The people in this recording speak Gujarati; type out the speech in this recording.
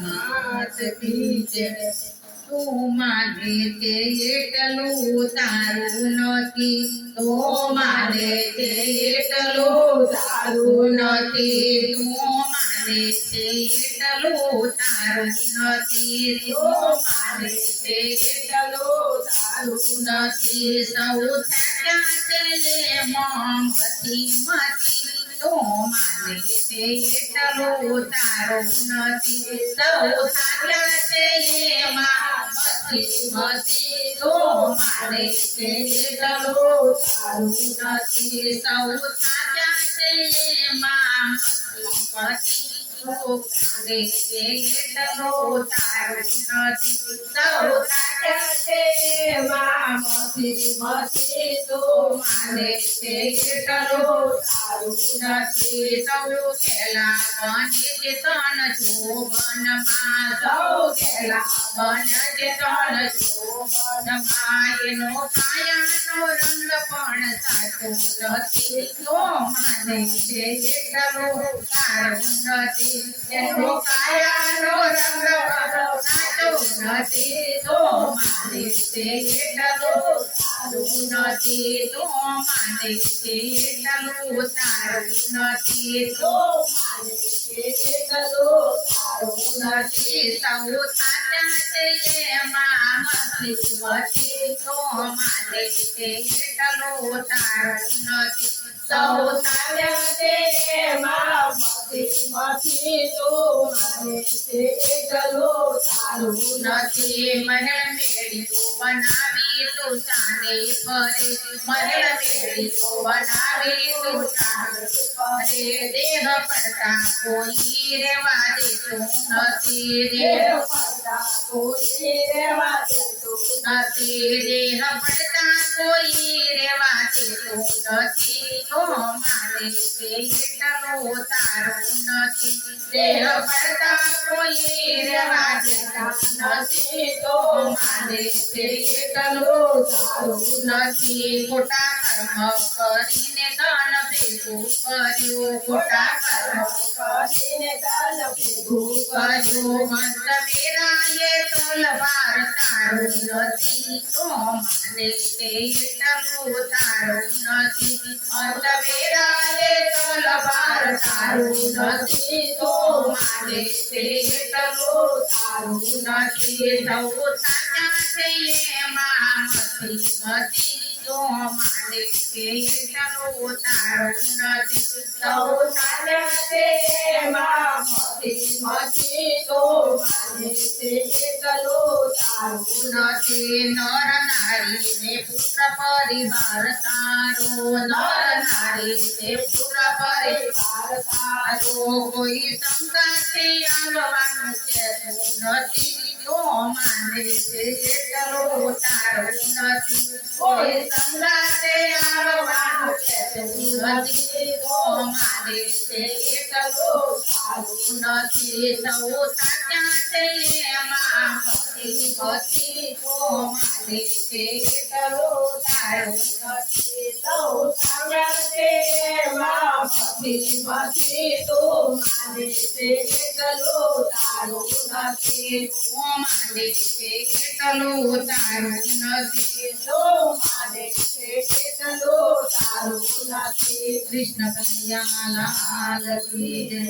માત કી જય. તું માને તે એટલું તારું નથી, તો માને તે એટલું તારું નથી. તું માને તે એટલું તારું નથી, તો માને તે એટલું તારું નથી. સૌ થાક્યા છે એમાંથી માંથી, તો માને તે એટલું તારું નથી. સૌ થાક્યા છે એમાં મથી, તો માને તે એટલું તારું નથી. સૌ થાક્યા છે એમાં મથી, તો માને તે એટલું તારું નથી. સૌ થાક્યા છે એમાં મથી, તો માને તે એટલું તારું નથી. સૌ કેલા બને છે તન જોબનમાં, સૌ કેલા બને છે તન જોબનમાં. એનો કાયાનો રંગ પણ સાચો નથી, તો માને તે એટલું તારું નથી. એનો કાયાનો રંગ પણ સાચો નથી, તો માને તે એટલું તારું નથી. તો માને તે એટલું તારું નથી, તો માને તે એટલું તારું નથી. સૌ થાક્યા છે એમાં મથી, તો માને તે એટલું તારું નથી. સૌ થાક્યા છે એમાં મથી, તો માને તે એટલું તારું નથી. મહેલ મેળીઓ બનાવી તું ચાંદે ફરે, મહેલ મેળીઓ બનાવી તું ચાંદે ફરે. દેહ પડતા કોઈ રેવા દેતું નથી, દેહ પડતા કોઈ રેવા દેતું નથી. દેહ પડતા કોઈ રેવા દેતું નથી, તો માને તે એટલું તારું નથી. દેહ પડતા કોઈ રેવા દેતા નથી, તો માને તે એટલું તારું નથી. ખોટા કર્મ કરીને ધન ભેગું કર્યું, ખોટા કર્મ કરીને ધન ભેગું કર્યું. મંત વેરાએ તલવાર તારું નથી, તો માને તે એટલું તારું નથી. અંત વેરાએ તલવાર તારું નથી, તો માને તે એટલું તારું નથી. સૌ થાક્યા છે એમાં મથી, તો માને તે એટલું તારું નથી. સૌ થાક્યા છે એમાં મથી, તો માને તે એટલું તારું નથી. નર નારી ને પુત્ર પરિવાર તારો, નર નારી ને પુત્ર પરિવાર તારો. કોઈ શંકા છે આવવાનું કહેતું નથી, તો માને તે એટલું તારું નથી. કોઈ શંકા છે આવવાનું કહેતું નથી, તો માને તે એટલું તારું નથી. સૌ થાક્યા છે એમાં મથી, તો માને તે એટલું તારું નથી. સૌ થાક્યા છે એમાં મથી, તો માને તે એટલું તારું નથી. તો માને તે એટલું તારું નથી, તો માને તે એટલું તારું નથી. કૃષ્ણ કનૈયા લાલ કી જય.